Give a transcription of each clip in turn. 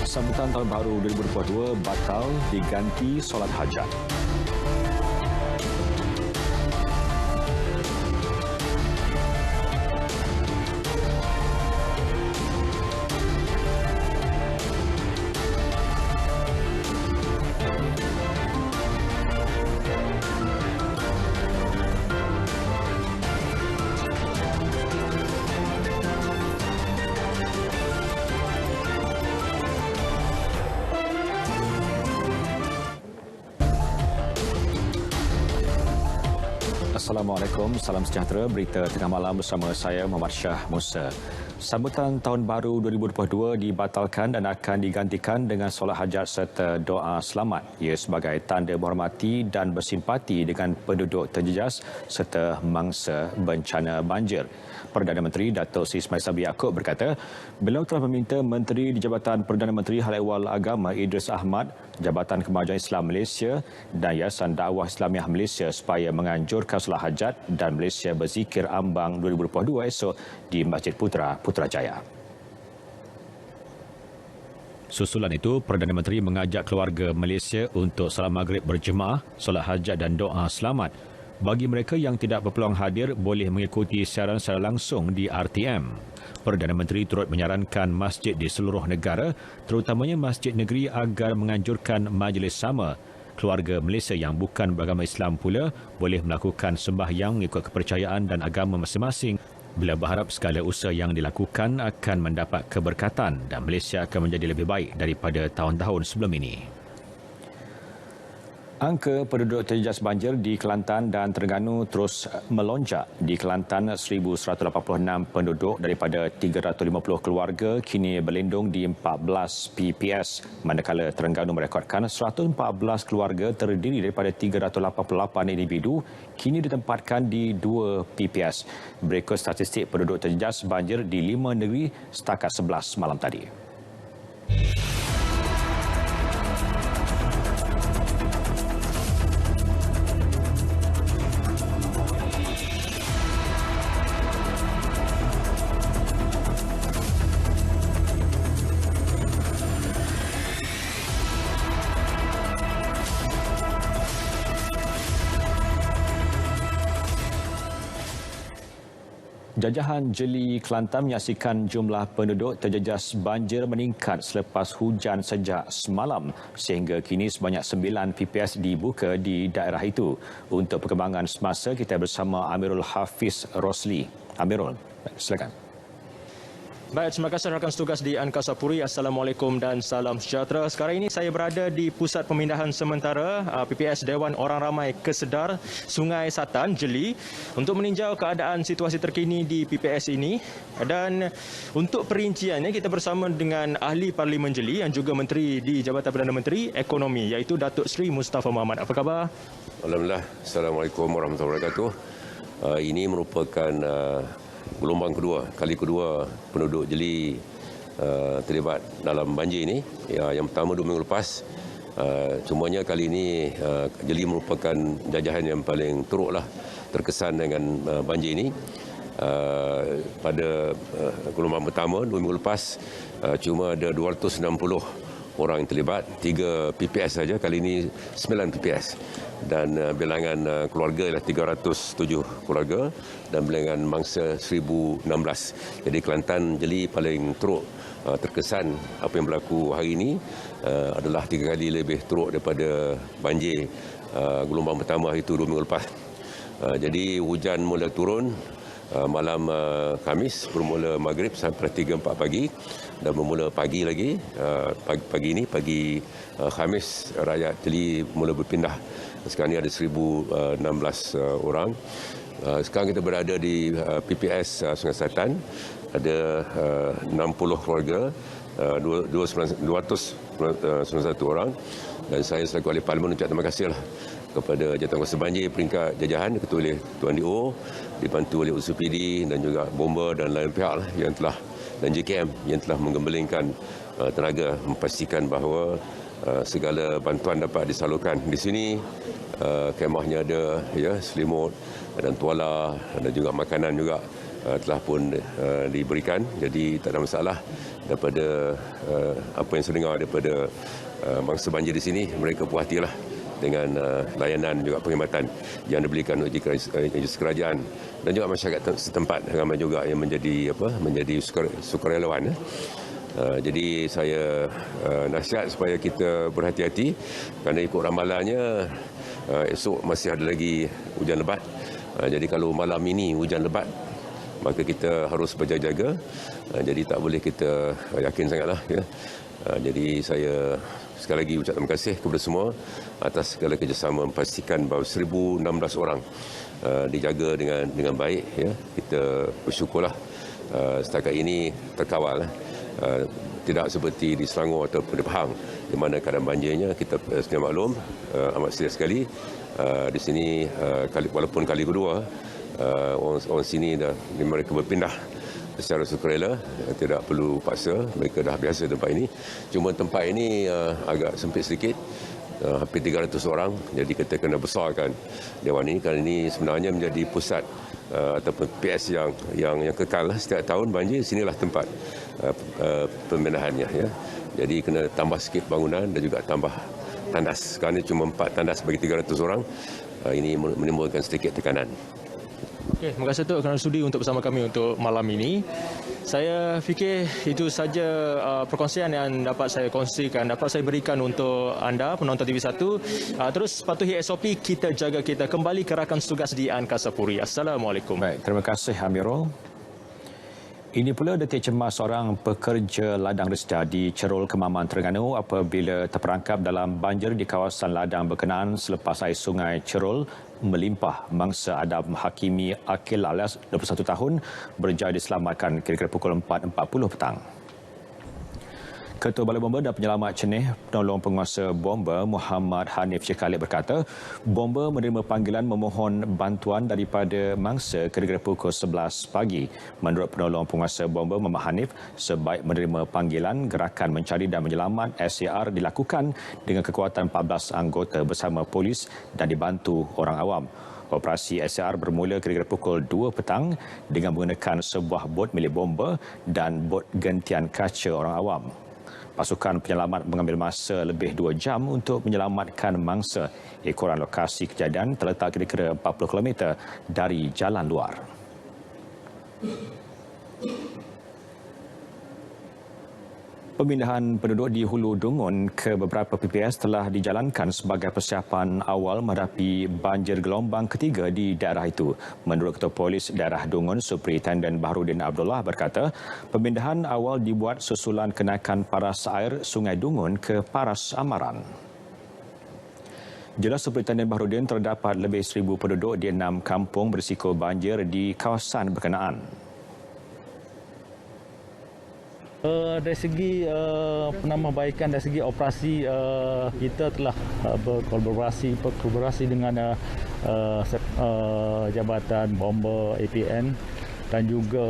Sambutan Tahun Baru 2022 batal diganti solat hajat. Assalamualaikum, salam sejahtera. Berita tengah malam bersama saya Muhammad Shah Musa. Sambutan Tahun Baru 2022 dibatalkan dan akan digantikan dengan solat hajat serta doa selamat. Ia sebagai tanda menghormati dan bersimpati dengan penduduk terjejas serta mangsa bencana banjir. Perdana Menteri Datuk Seri Ismail Sabri Yaakob berkata, beliau telah meminta Menteri di Jabatan Perdana Menteri Hal Ehwal Agama Idris Ahmad, Jabatan Kemajuan Islam Malaysia dan Yayasan Dakwah Islamiah Malaysia supaya menganjurkan solat hajat dan Malaysia berzikir ambang 2022 esok di Masjid Putrajaya. Susulan itu, Perdana Menteri mengajak keluarga Malaysia untuk salat maghrib berjemaah, solat hajat dan doa selamat. Bagi mereka yang tidak berpeluang hadir, boleh mengikuti siaran secara langsung di RTM. Perdana Menteri turut menyarankan masjid di seluruh negara, terutamanya masjid negeri agar menganjurkan majlis sama. Keluarga Malaysia yang bukan beragama Islam pula boleh melakukan sembahyang mengikut kepercayaan dan agama masing-masing. Beliau berharap segala usaha yang dilakukan akan mendapat keberkatan dan Malaysia akan menjadi lebih baik daripada tahun-tahun sebelum ini. Angka penduduk terjejas banjir di Kelantan dan Terengganu terus melonjak. Di Kelantan, 1,186 penduduk daripada 350 keluarga kini berlindung di 14 PPS, manakala Terengganu merekodkan 114 keluarga terdiri daripada 388 individu kini ditempatkan di 2 PPS. Berikut statistik penduduk terjejas banjir di 5 negeri setakat 11 malam tadi. Jajahan Jeli Kelantan menyaksikan jumlah penduduk terjejas banjir meningkat selepas hujan sejak semalam sehingga kini sebanyak 9 PPS dibuka di daerah itu. Untuk perkembangan semasa, kita bersama Amirul Hafiz Rosli. Amirul, silakan. Baik, terima kasih rakan setugas di Angkasa Puri. Assalamualaikum dan salam sejahtera. Sekarang ini saya berada di Pusat Pemindahan Sementara PPS Dewan Orang Ramai Kesedar, Sungai Satan, Jeli untuk meninjau keadaan situasi terkini di PPS ini. Dan untuk perinciannya kita bersama dengan Ahli Parlimen Jeli yang juga Menteri di Jabatan Perdana Menteri Ekonomi iaitu Datuk Seri Mustafa Mohamed. Apa khabar? Alhamdulillah. Assalamualaikum warahmatullahi wabarakatuh. Ini merupakan gelombang kedua, kali kedua penduduk Jeli terlibat dalam banjir ini. Yang pertama 2 minggu lepas. Cumanya kali ini Jeli merupakan jajahan yang paling teruklah terkesan dengan banjir ini. Pada gelombang pertama 2 minggu lepas cuma ada 260 orang yang terlibat, 3 PPS saja. Kali ini 9 PPS. Dan bilangan keluarga ialah 307 keluarga dan bilangan mangsa 1016. Jadi Kelantan Jeli paling teruk terkesan. Apa yang berlaku hari ini adalah 3 kali lebih teruk daripada banjir gelombang pertama itu 2 minggu lepas. Jadi hujan mula turun malam Khamis bermula maghrib sampai 3-4 pagi dan bermula pagi lagi. Pagi ini, pagi Khamis, rakyat Jeli mula berpindah. Sekarang ini ada 1,016 orang. Sekarang kita berada di PPS Sungai Selatan. Ada 60 keluarga, 291 orang. Dan saya selaku Ahli Parlimen ucap terima kasihlah kepada Jabatan Kuasa Banjir peringkat jajahan diketuai oleh Tuan D.O, dibantu oleh USPD dan juga Bomba dan lain pihak yang telah, dan JKM yang telah menggembelingkan tenaga memastikan bahawa segala bantuan dapat disalurkan. Di sini kemahnya ada, ya, selimut dan tuala dan juga makanan juga telah pun diberikan, jadi tak ada masalah. Daripada apa yang saya dengar daripada mangsa banjir di sini, mereka puas hatilah dengan layanan juga perkhidmatan yang diberikan oleh agensi kerajaan dan juga masyarakat setempat, ramai juga yang menjadi sukarelawan. Jadi saya nasihat supaya kita berhati-hati kerana ikut ramalannya esok masih ada lagi hujan lebat. Jadi kalau malam ini hujan lebat, maka kita harus berjaga-jaga. Jadi tak boleh kita yakin sangatlah. Ya. Jadi saya sekali lagi ucap terima kasih kepada semua atas segala kerjasama memastikan bahawa 1,016 orang dijaga dengan baik. Ya. Kita bersyukurlah setakat ini terkawal. Tidak seperti di Selangor ataupun di Pahang di mana keadaan banjirnya kita sedia maklum amat serius sekali. Di sini walaupun kali kedua orang sini mereka berpindah secara sukarela, tidak perlu paksa, mereka dah biasa tempat ini. Cuma tempat ini agak sempit sedikit, hampir 300 orang, jadi kita kena besarkan dewan ini kerana ini sebenarnya menjadi pusat ataupun PS yang kekal setiap tahun banjir. Sinilah tempat pemindahannya. Ya. Jadi kena tambah sikit bangunan dan juga tambah tandas. Kerana cuma 4 tandas bagi 300 orang, ini menimbulkan sedikit tekanan. Okey, terima kasih Datuk kerana sudi untuk bersama kami untuk malam ini. Saya fikir itu saja perkongsian yang dapat saya kongsikan, dapat saya berikan untuk anda penonton TV1. Terus patuhi SOP, kita jaga kita. Kembali ke rakan tugas di Angkasa Puri. Assalamualaikum. Baik, terima kasih Amirul. Ini pula detik cemas seorang pekerja ladang resda di Cerul, Kemaman, Terengganu apabila terperangkap dalam banjir di kawasan ladang berkenaan selepas air sungai Cerul melimpah. Mangsa Adam Hakimi Akil alias 21 tahun berjaya diselamatkan kira-kira pukul 4.40 petang. Ketua Balai Bomba dan Penyelamat Cenih Penolong Penguasa Bomba Muhammad Hanif Syekhalid berkata, bomba menerima panggilan memohon bantuan daripada mangsa kira-kira pukul 11 pagi. Menurut Penolong Penguasa Bomba Muhammad Hanif, sebaik menerima panggilan, gerakan mencari dan menyelamat SAR dilakukan dengan kekuatan 14 anggota bersama polis dan dibantu orang awam. Operasi SAR bermula kira-kira pukul 2 petang dengan menggunakan sebuah bot milik bomba dan bot gentian kaca orang awam. Pasukan penyelamat mengambil masa lebih 2 jam untuk menyelamatkan mangsa. Ekoran lokasi kejadian terletak kira-kira 40 km dari jalan luar. Pemindahan penduduk di Hulu Dungun ke beberapa PPS telah dijalankan sebagai persiapan awal menghadapi banjir gelombang ketiga di daerah itu. Menurut Ketua Polis Daerah Dungun, Superintendent Baharudin Abdullah berkata, pemindahan awal dibuat susulan kenaikan paras air Sungai Dungun ke paras Amaran. Jelas Superintendent Baharudin, terdapat lebih 1,000 penduduk di 6 kampung berisiko banjir di kawasan berkenaan. Dari segi penambahbaikan, dari segi operasi, kita telah berkolaborasi dengan Jabatan Bomba APN dan juga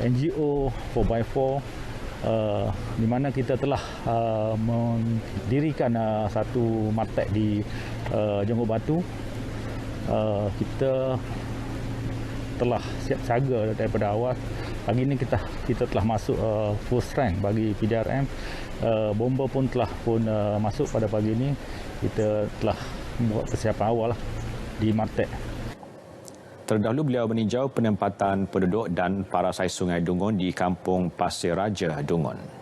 NGO 4x4, di mana kita telah mendirikan satu martek di Jongkok Batu. Kita telah siap siaga daripada awal. Pagi ini kita telah masuk full strength bagi PDRM. Bomba pun telah masuk pada pagi ini. Kita telah buat persiapan awal di Martek. Terdahulu beliau meninjau penempatan penduduk dan paras air Sungai Dungun di Kampung Pasir Raja, Dungun.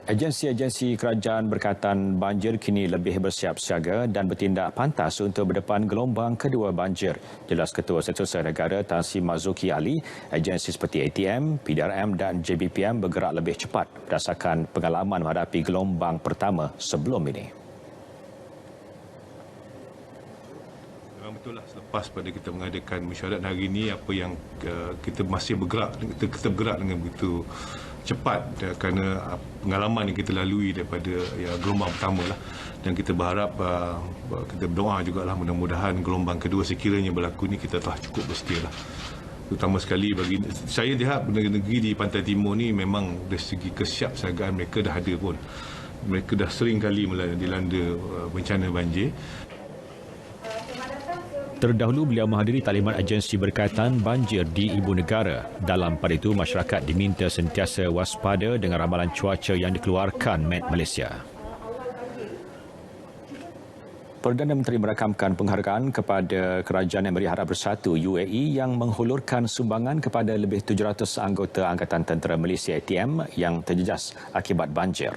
Agensi-agensi kerajaan berkaitan banjir kini lebih bersiap siaga dan bertindak pantas untuk berdepan gelombang kedua banjir. Jelas Ketua Setiausaha Negara Tan Sri Marzuki Ali, agensi seperti ATM, PDRM dan JBPM bergerak lebih cepat berdasarkan pengalaman menghadapi gelombang pertama sebelum ini. Memang betul lah, selepas pada kita mengadakan mesyuarat hari ini, apa yang kita masih bergerak, kita bergerak dengan begitu cepat kerana pengalaman yang kita lalui daripada gelombang pertama lah. Dan kita berharap, kita berdoa jugalah mudah-mudahan gelombang kedua sekiranya berlaku ni kita telah cukup bersedia lah. Terutama sekali bagi saya lihat negeri-negeri di Pantai Timur ni memang dari segi kesiapsiagaan mereka dah ada pun. Mereka dah sering kali dilanda bencana banjir. Terdahulu beliau menghadiri taklimat agensi berkaitan banjir di ibu negara. Dalam pada itu, masyarakat diminta sentiasa waspada dengan ramalan cuaca yang dikeluarkan Met Malaysia. Perdana Menteri merakamkan penghargaan kepada Kerajaan Emirat Arab Bersatu UAE yang menghulurkan sumbangan kepada lebih 700 anggota Angkatan Tentera Malaysia ATM yang terjejas akibat banjir.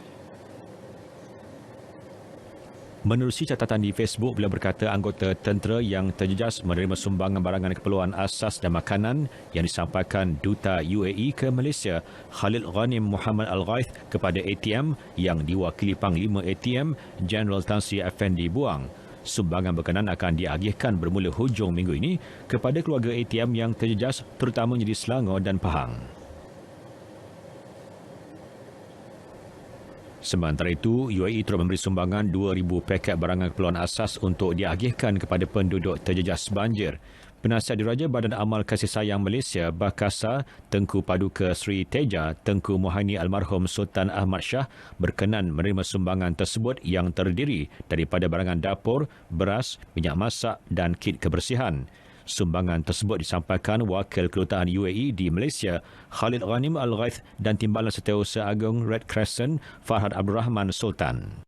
Menerusi catatan di Facebook, beliau berkata anggota tentera yang terjejas menerima sumbangan barangan keperluan asas dan makanan yang disampaikan Duta UAE ke Malaysia, Khalid Ghanim Muhammad Al-Ghaith kepada ATM yang diwakili Panglima ATM, Jeneral Tan Sri Effendi Buang. Sumbangan berkenaan akan diagihkan bermula hujung minggu ini kepada keluarga ATM yang terjejas terutamanya di Selangor dan Pahang. Sementara itu, UAE terus memberi sumbangan 2,000 paket barangan keperluan asas untuk diagihkan kepada penduduk terjejas banjir. Penasihat Diraja Badan Amal Kasih Sayang Malaysia, Bakasa, Tengku Paduka Sri Teja, Tengku Muhaini Almarhum Sultan Ahmad Shah berkenan menerima sumbangan tersebut yang terdiri daripada barangan dapur, beras, minyak masak dan kit kebersihan. Sumbangan tersebut disampaikan Wakil Kedutaan UAE di Malaysia, Khalid Ghanim Al-Ghaith dan Timbalan Setiausaha Agung Red Crescent, Farhad Abdul Rahman Sultan.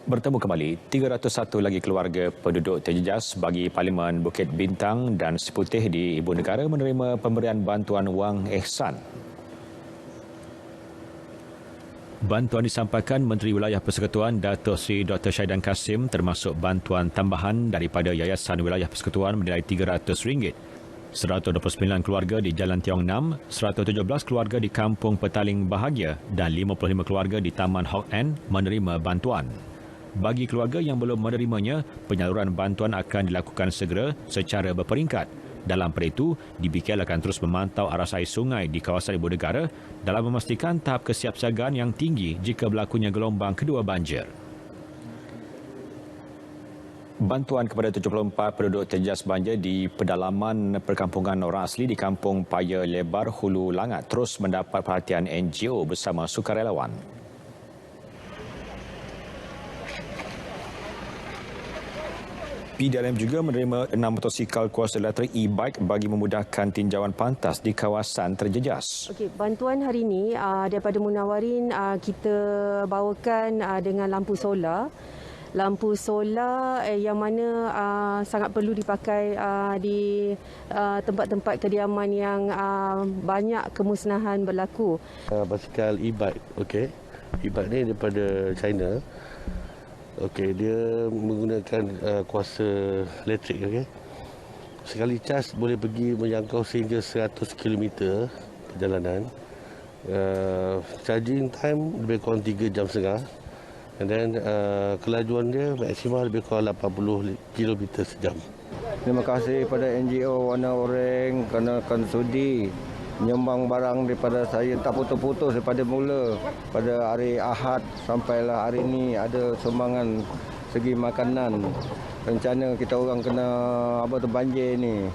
Bertemu kembali, 301 lagi keluarga penduduk terjejas bagi Parlimen Bukit Bintang dan Seputih di Ibu Negara menerima pemberian bantuan wang ihsan. Bantuan disampaikan Menteri Wilayah Persekutuan Datuk Seri Dr. Syahidan Kasim termasuk bantuan tambahan daripada Yayasan Wilayah Persekutuan bernilai RM300. 129 keluarga di Jalan Tiong Nam, 117 keluarga di Kampung Petaling Bahagia dan 55 keluarga di Taman Hok En menerima bantuan. Bagi keluarga yang belum menerimanya, penyaluran bantuan akan dilakukan segera secara berperingkat. Dalam pada itu, DBKL akan terus memantau arus air sungai di kawasan Ibu Negara dalam memastikan tahap kesiapsiagaan yang tinggi jika berlakunya gelombang kedua banjir. Bantuan kepada 74 penduduk terjejas banjir di pedalaman perkampungan orang asli di Kampung Paya Lebar, Hulu Langat terus mendapat perhatian NGO bersama sukarelawan. PDRM juga menerima 6 motosikal kuasa elektrik e-bike bagi memudahkan tinjauan pantas di kawasan terjejas. Okey, bantuan hari ini daripada Munawarin kita bawakan dengan lampu solar. Lampu solar yang mana sangat perlu dipakai di tempat-tempat kediaman yang banyak kemusnahan berlaku. Basikal e-bike, okey. E-bike ni daripada China. Okey, dia menggunakan kuasa elektrik, okey. Sekali cas boleh pergi menjangkau sehingga 100 km perjalanan. Charging time lebih kurang 3 jam setengah. And then kelajuan dia maksimal lebih kurang 80 km sejam. Terima kasih kepada NGO Warna Oreng kerana sudi menyumbang barang daripada saya tak putus-putus daripada mula. Pada hari Ahad sampailah hari ini ada sumbangan segi makanan. Rencana kita orang kena banjir ni.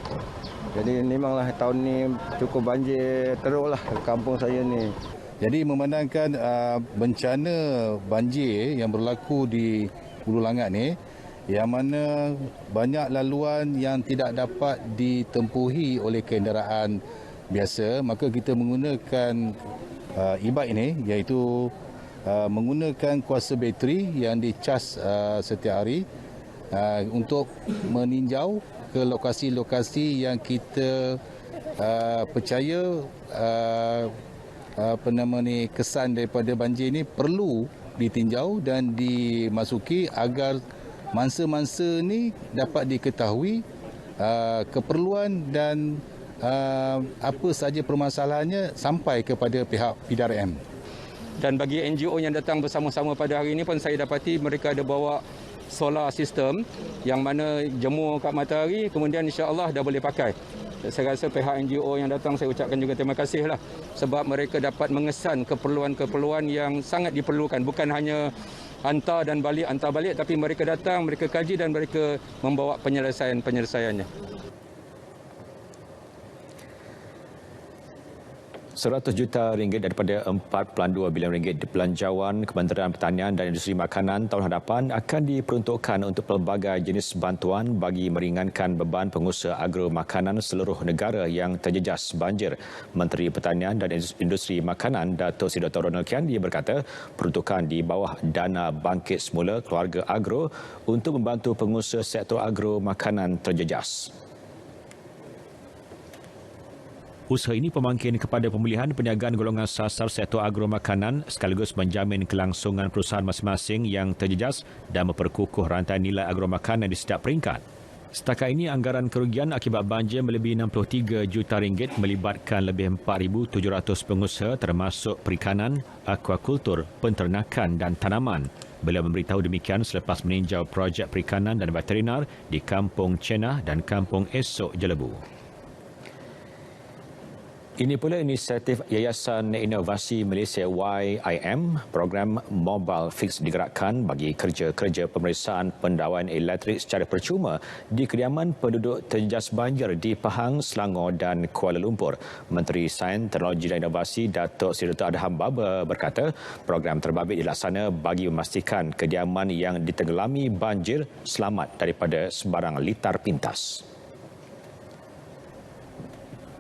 Jadi memanglah tahun ni cukup banjir teruklah kampung saya ni. Jadi memandangkan bencana banjir yang berlaku di Hulu Langat ni, yang mana banyak laluan yang tidak dapat ditempuhi oleh kenderaan biasa, maka kita menggunakan e-bike ini, iaitu menggunakan kuasa bateri yang dicas setiap hari untuk meninjau ke lokasi-lokasi yang kita percaya kesan daripada banjir ini perlu ditinjau dan dimasuki agar mangsa-mangsa ni dapat diketahui keperluan dan apa sahaja permasalahannya sampai kepada pihak PDRM. Dan bagi NGO yang datang bersama-sama pada hari ini pun saya dapati mereka ada bawa solar system yang mana jemur kat matahari, kemudian insya-Allah dah boleh pakai. Saya rasa pihak NGO yang datang saya ucapkan juga terima kasih lah, sebab mereka dapat mengesan keperluan-keperluan yang sangat diperlukan, bukan hanya hantar balik, tapi mereka datang, mereka kaji dan mereka membawa penyelesaiannya. 100 juta ringgit daripada 4.2 bilion ringgit Belanjawan Kementerian Pertanian dan Industri Makanan tahun hadapan akan diperuntukkan untuk pelbagai jenis bantuan bagi meringankan beban pengusaha agro makanan seluruh negara yang terjejas banjir. Menteri Pertanian dan Industri Makanan Datuk Seri Dr. Ronald Kian dia berkata peruntukan di bawah dana bangkit semula keluarga agro untuk membantu pengusaha sektor agro makanan terjejas. Usaha ini pemangkin kepada pemulihan perniagaan golongan sasar sektor agro makanan sekaligus menjamin kelangsungan perusahaan masing-masing yang terjejas dan memperkukuh rantai nilai agro makanan di setiap peringkat. Setakat ini, anggaran kerugian akibat banjir melebihi 63 juta ringgit melibatkan lebih 4,700 pengusaha termasuk perikanan, akuakultur, penternakan dan tanaman. Beliau memberitahu demikian selepas meninjau projek perikanan dan veterinar di Kampung Cenah dan Kampung Esok Jelebu. Ini pula inisiatif Yayasan Inovasi Malaysia YIM, program Mobile Fix digerakkan bagi kerja-kerja pemeriksaan pendawaian elektrik secara percuma di kediaman penduduk terjejas banjir di Pahang, Selangor dan Kuala Lumpur. Menteri Sains, Teknologi dan Inovasi Datuk Seri Dr. Adham Baba berkata program terbabit dilaksana bagi memastikan kediaman yang ditenggelami banjir selamat daripada sebarang litar pintas.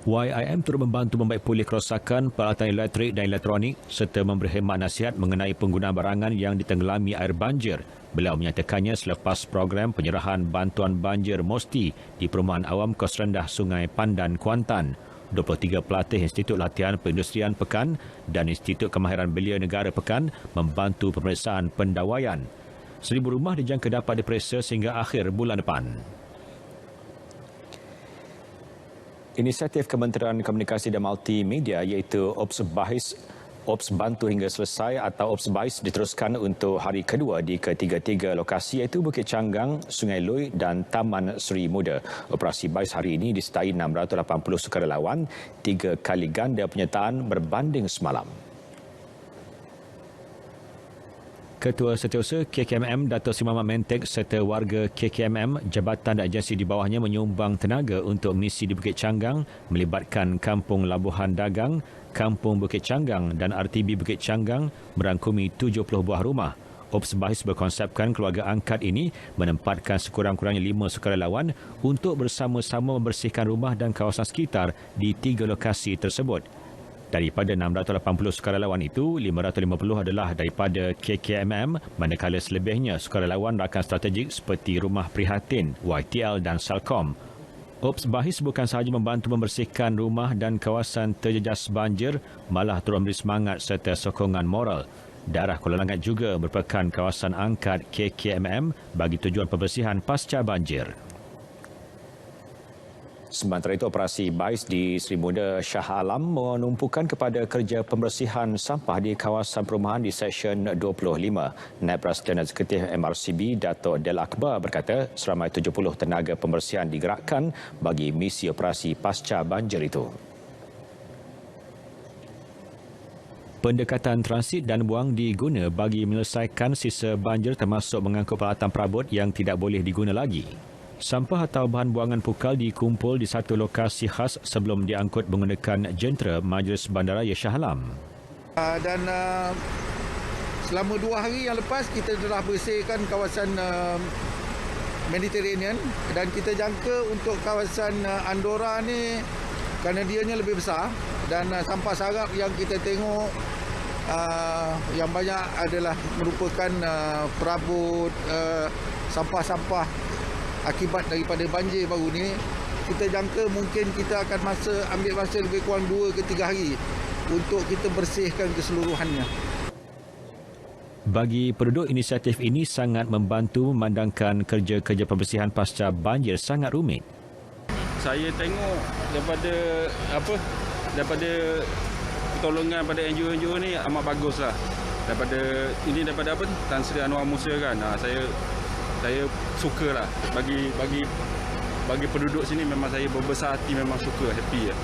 YIM turut membantu membaik pulih kerosakan peralatan elektrik dan elektronik serta memberi khidmat nasihat mengenai penggunaan barangan yang ditenggelami air banjir. Beliau menyatakannya selepas program penyerahan bantuan banjir MOSTI di Perumahan Awam Kos Rendah Sungai Pandan, Kuantan. 23 pelatih Institut Latihan Perindustrian Pekan dan Institut Kemahiran Belia Negara Pekan membantu pemeriksaan pendawaian. 1,000 rumah dijangka dapat diperiksa sehingga akhir bulan depan. Inisiatif Kementerian Komunikasi dan Multimedia iaitu Ops Bantu Hingga Selesai atau Ops BAIS diteruskan untuk hari kedua di ketiga-tiga lokasi iaitu Bukit Canggang, Sungai Lui dan Taman Seri Muda. Operasi BAIS hari ini disertai 680 sukarelawan, 3 kali ganda penyertaan berbanding semalam. Ketua Setiausaha KKMM Datuk Seri Muhammad Mentek serta warga KKMM, jabatan dan agensi di bawahnya menyumbang tenaga untuk misi di Bukit Canggang melibatkan Kampung Labuhan Dagang, Kampung Bukit Canggang dan RTB Bukit Canggang merangkumi 70 buah rumah. Ops BAIS berkonsepkan keluarga angkat ini menempatkan sekurang-kurangnya 5 sukarelawan untuk bersama-sama membersihkan rumah dan kawasan sekitar di 3 lokasi tersebut. Daripada 680 sukarelawan itu, 550 adalah daripada KKMM, manakala selebihnya sukarelawan rakan strategik seperti Rumah Prihatin, YTL dan Salcom. Ops BAIS bukan sahaja membantu membersihkan rumah dan kawasan terjejas banjir, malah turut memberi semangat serta sokongan moral. Daerah Kuala Langat juga merupakan kawasan angkat KKMM bagi tujuan pembersihan pasca banjir. Sementara itu, operasi BAIS di Seri Muda Shah Alam menumpukan kepada kerja pembersihan sampah di kawasan perumahan di Seksyen 25. Naib Presiden Eksekutif MRCB Dato' Del Akbar berkata seramai 70 tenaga pembersihan digerakkan bagi misi operasi pasca banjir itu. Pendekatan transit dan buang diguna bagi menyelesaikan sisa banjir termasuk mengangkut peralatan perabot yang tidak boleh diguna lagi. Sampah atau bahan buangan pukal dikumpul di satu lokasi khas sebelum diangkut menggunakan jentera Majlis Bandaraya Shah Alam. Dan selama 2 hari yang lepas kita telah bersihkan kawasan Mediterranean dan kita jangka untuk kawasan Andorra ni kerana dianya lebih besar dan sampah sarap yang kita tengok yang banyak adalah merupakan perabot, sampah-sampah akibat daripada banjir baru ni. Kita jangka mungkin kita akan ambil masa lebih kurang 2 ke 3 hari untuk kita bersihkan keseluruhannya. Bagi penduduk, inisiatif ini sangat membantu memandangkan kerja-kerja pembersihan pasca banjir sangat rumit. Saya tengok daripada pertolongan pada NGO ni amat baguslah. Daripada Tan Sri Anwar Musa kan. Saya sukalah bagi penduduk sini, memang saya berbesar hati, memang suka, happy lah.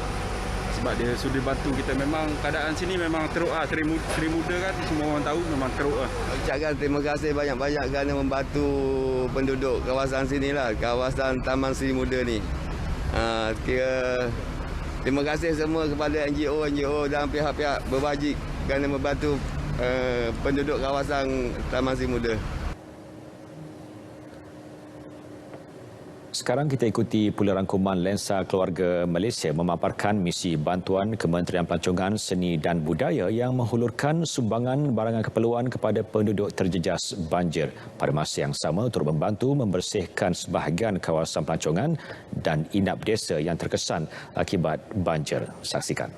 Sebab dia sudi bantu kita. Memang keadaan sini memang teruk lah. Seri Muda kan semua orang tahu memang teruk lah. Ucapkan terima kasih banyak-banyak kerana membantu penduduk kawasan sini lah. Kawasan Taman Seri Muda ni. Terima kasih semua kepada NGO dan pihak-pihak berwajib kerana membantu penduduk kawasan Taman Seri Muda. Sekarang kita ikuti pula rangkuman Lensa Keluarga Malaysia memaparkan misi bantuan Kementerian Pelancongan Seni dan Budaya yang menghulurkan sumbangan barangan keperluan kepada penduduk terjejas banjir. Pada masa yang sama turut membantu membersihkan sebahagian kawasan pelancongan dan inap desa yang terkesan akibat banjir. Saksikan.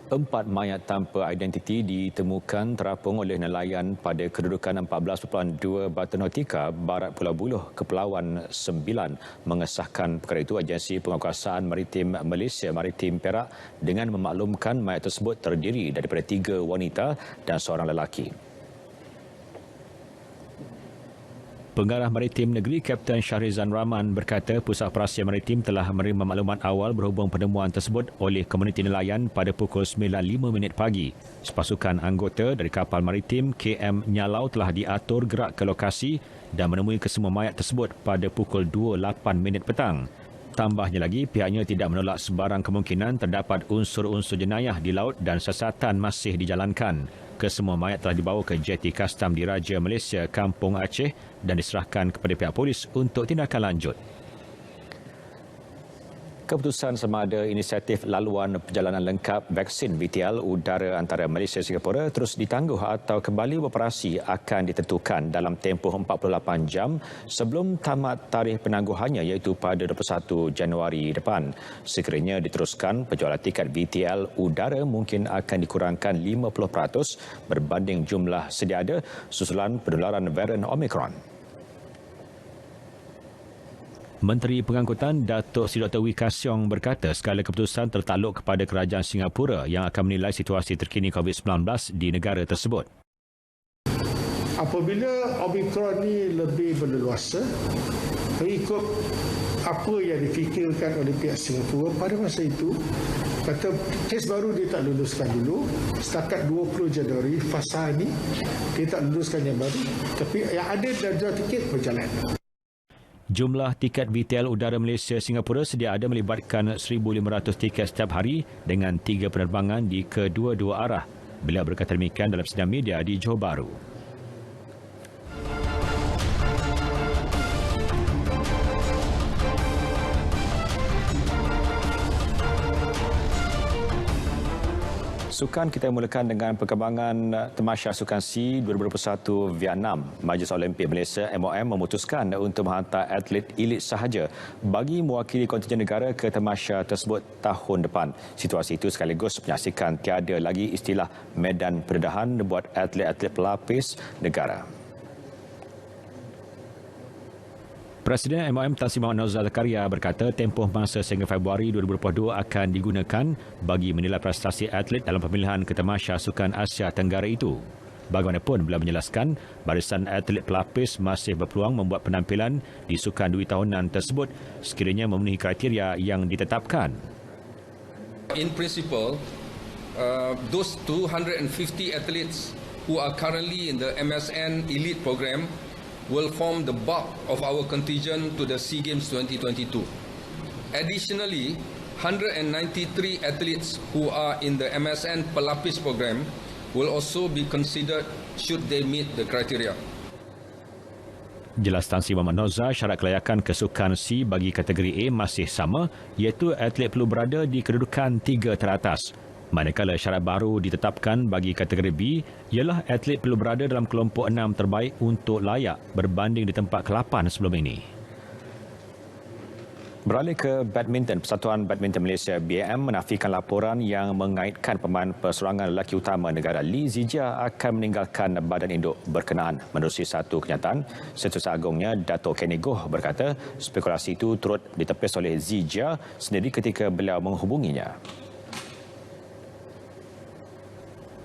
Empat mayat tanpa identiti ditemukan terapung oleh nelayan pada kedudukan 14.2 Batu Nautika, Barat Pulau Buluh, Kepulauan Sembilan. Mengesahkan perkara itu, Agensi Penguasaan Maritim Malaysia Maritim Perak dengan memaklumkan mayat tersebut terdiri daripada 3 wanita dan seorang lelaki. Pengarah Maritim Negeri Kapten Syahrizan Rahman berkata Pusat Operasi Maritim telah menerima maklumat awal berhubung penemuan tersebut oleh komuniti nelayan pada pukul 9.05 pagi. Sepasukan anggota dari kapal maritim KM Nyalau telah diatur gerak ke lokasi dan menemui kesemua mayat tersebut pada pukul 2.08 petang. Tambahnya lagi, pihaknya tidak menolak sebarang kemungkinan terdapat unsur-unsur jenayah di laut dan siasatan masih dijalankan. Kesemua mayat telah dibawa ke jeti kastam Diraja Malaysia Kampung Aceh dan diserahkan kepada pihak polis untuk tindakan lanjut. Keputusan sama ada inisiatif laluan perjalanan lengkap vaksin VTL udara antara Malaysia dan Singapura terus ditangguh atau kembali beroperasi akan ditentukan dalam tempoh 48 jam sebelum tamat tarikh penangguhannya iaitu pada 21 Januari depan. Sekiranya diteruskan, penjualan tiket VTL udara mungkin akan dikurangkan 50% berbanding jumlah sedia ada susulan penularan varian Omicron. Menteri Pengangkutan Datuk Seri Dr. Wee Ka Siong berkata segala keputusan tertakluk kepada kerajaan Singapura yang akan menilai situasi terkini COVID-19 di negara tersebut. Apabila Omicron ini lebih berleluasa, mengikut apa yang difikirkan oleh pihak Singapura pada masa itu, kata kes baru dia tak luluskan dulu, setakat 20 Januari fasa ini dia tak luluskan yang baru, tapi yang ada dan jual tiket berjalan. Jumlah tiket VTL udara Malaysia Singapura sedia ada melibatkan 1,500 tiket setiap hari dengan 3 penerbangan di kedua-dua arah. Beliau berkata demikian dalam sidang media di Johor Bahru. Sukan kita mulakan dengan perkembangan Tamasya Sukan SEA 2021 Vietnam. Majlis Olimpik Malaysia MOM memutuskan untuk menghantar atlet elit sahaja bagi mewakili kontingen negara ke tamasya tersebut tahun depan. Situasi itu sekaligus menyaksikan tiada lagi istilah medan pendedahan buat atlet-atlet pelapis negara. Presiden MOM Tan Sri Muhammad Nozar Zakaria berkata tempoh masa sehingga Februari 2022 akan digunakan bagi menilai prestasi atlet dalam pemilihan Ketemasya Sukan Asia Tenggara itu. Bagaimanapun, beliau menjelaskan barisan atlet pelapis masih berpeluang membuat penampilan di Sukan Dwi tahunan tersebut sekiranya memenuhi kriteria yang ditetapkan. In principle, those 250 athletes who are currently in the MSN Elite program will form the bulk of our contingent to the SEA Games 2022. Additionally, 193 athletes who are in the MSN Pelapis program will also be considered should they meet the criteria. Jelas Tan Sri Muhammad Nozar, syarat kelayakan kesukan C bagi kategori A masih sama, iaitu atlet perlu berada di kedudukan 3 teratas. Manakala syarat baru ditetapkan bagi kategori B ialah atlet perlu berada dalam kelompok 6 terbaik untuk layak berbanding di tempat ke-8 sebelum ini. Beralih ke badminton, Persatuan Badminton Malaysia BAM menafikan laporan yang mengaitkan pemain perseorangan lelaki utama negara Lee Zijia akan meninggalkan badan induk berkenaan. Menerusi satu kenyataan, Setiausaha Agungnya Dato' Kenny Goh berkata spekulasi itu turut ditepis oleh Zijia sendiri ketika beliau menghubunginya.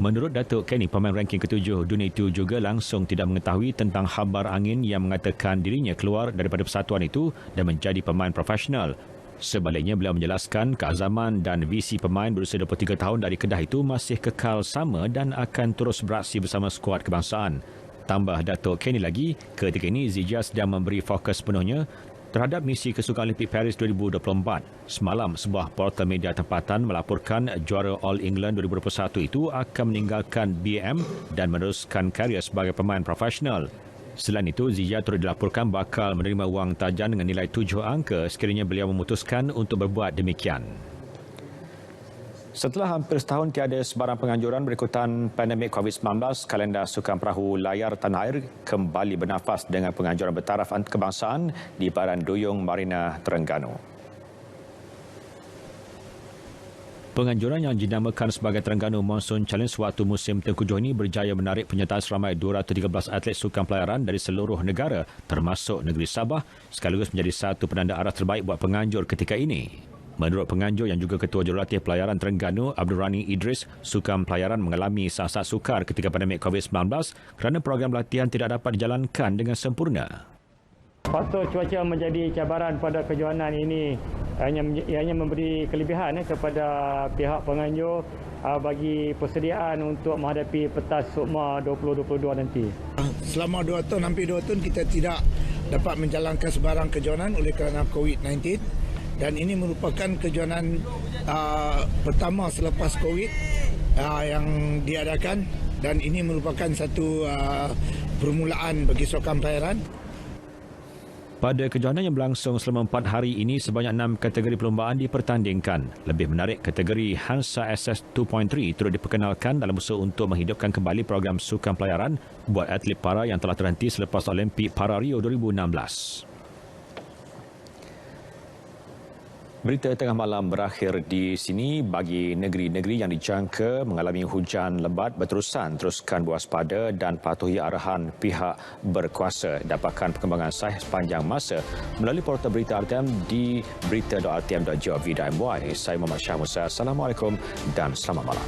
Menurut Datuk Kenny, pemain ranking ke-7 dunia itu juga langsung tidak mengetahui tentang khabar angin yang mengatakan dirinya keluar daripada persatuan itu dan menjadi pemain profesional. Sebaliknya, beliau menjelaskan keazaman dan visi pemain berusia 23 tahun dari Kedah itu masih kekal sama dan akan terus beraksi bersama skuad kebangsaan. Tambah Datuk Kenny lagi, ketika ini Zijia sedang memberi fokus penuhnya terhadap misi Kesukaan Olimpik Paris 2024. Semalam, sebuah portal media tempatan melaporkan juara All England 2021 itu akan meninggalkan BAM dan meneruskan karier sebagai pemain profesional. Selain itu, Zijia turut dilaporkan bakal menerima wang tajan dengan nilai 7 angka sekiranya beliau memutuskan untuk berbuat demikian. Setelah hampir setahun tiada sebarang penganjuran berikutan pandemik COVID-19, kalender Sukan Perahu Layar Tanah Air kembali bernafas dengan penganjuran bertaraf kebangsaan di Baran Duyung Marina Terengganu. Penganjuran yang dinamakan sebagai Terengganu Monsoon Challenge waktu musim Tengkujuh ini berjaya menarik penyertaan seramai 213 atlet sukan pelayaran dari seluruh negara termasuk negeri Sabah sekaligus menjadi satu penanda arah terbaik buat penganjur ketika ini. Menurut penganjur yang juga Ketua Jurulatih Pelayaran Terengganu, Abdul Rani Idris, sukan pelayaran mengalami sasar sukar ketika pandemik COVID-19 kerana program latihan tidak dapat dijalankan dengan sempurna. Faktor cuaca menjadi cabaran pada kejohanan ini hanya memberi kelebihan kepada pihak penganjur bagi persediaan untuk menghadapi Petas Sukma 2022 nanti. Selama 2 tahun, hampir 2 tahun kita tidak dapat menjalankan sebarang kejohanan oleh kerana COVID-19. Dan ini merupakan kejohanan pertama selepas COVID yang diadakan dan ini merupakan satu permulaan bagi sukan pelayaran. Pada kejohanan yang berlangsung selama 4 hari ini, sebanyak 6 kategori perlombaan dipertandingkan. Lebih menarik, kategori Hansa SS 2.3 turut diperkenalkan dalam usaha untuk menghidupkan kembali program sukan pelayaran buat atlet para yang telah terhenti selepas Olimpik Para Rio 2016. Berita tengah malam berakhir di sini. Bagi negeri-negeri yang dijangka mengalami hujan lebat berterusan, teruskan berwaspada dan patuhi arahan pihak berkuasa. Dapatkan perkembangan sahih sepanjang masa melalui portal berita RTM di berita.rtm.gov.my. Saya Muhammad Syah Musa. Assalamualaikum dan selamat malam.